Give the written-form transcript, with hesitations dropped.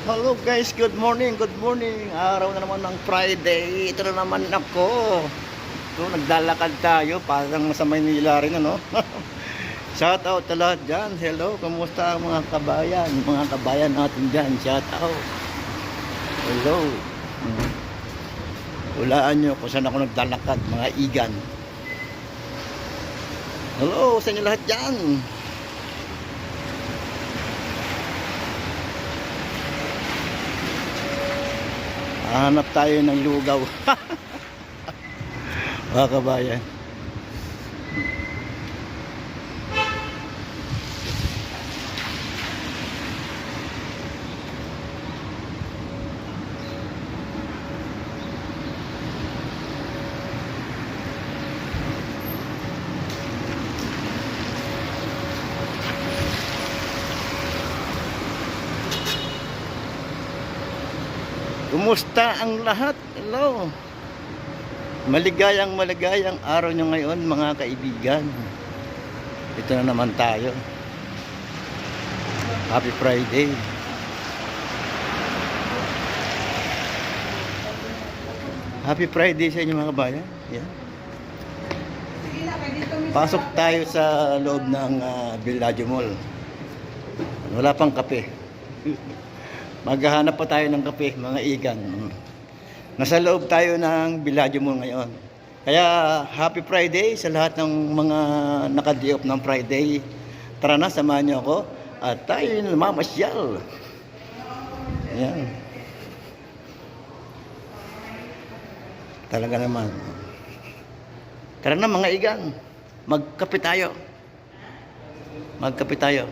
Hello guys, good morning, good morning. Araw na naman ng Friday. Ito na naman ako. So, naglalakad tayo parang sa Maynila rin, ano? Shout out sa lahat dyan. Hello, kumusta ang mga kabayan? Mga kabayan natin dyan, shout out. Hello. Hulaan nyo kung saan ako naglalakad, mga igan. Hello sa inyo lahat dyan. Hanap tayo ng lugaw. Mga kabayan. Kumusta ang lahat? Hello. Maligayang araw nyo ngayon, mga kaibigan. Ito na naman tayo. Happy Friday. Happy Friday sa inyo mga kabayan. Yeah. Pasok tayo sa loob ng Villaggio Mall. Wala pang kape. Maghahanap pa tayo ng kape, mga igan. Nasa loob tayo ng Villaggio Mall ngayon. Kaya happy Friday sa lahat ng mga naka-day-off ng Friday. Tara na, samahan niyo ako at tayo namamasyal. Ayan. Talaga naman. Tara na mga igan. Magkape tayo. Magkape tayo.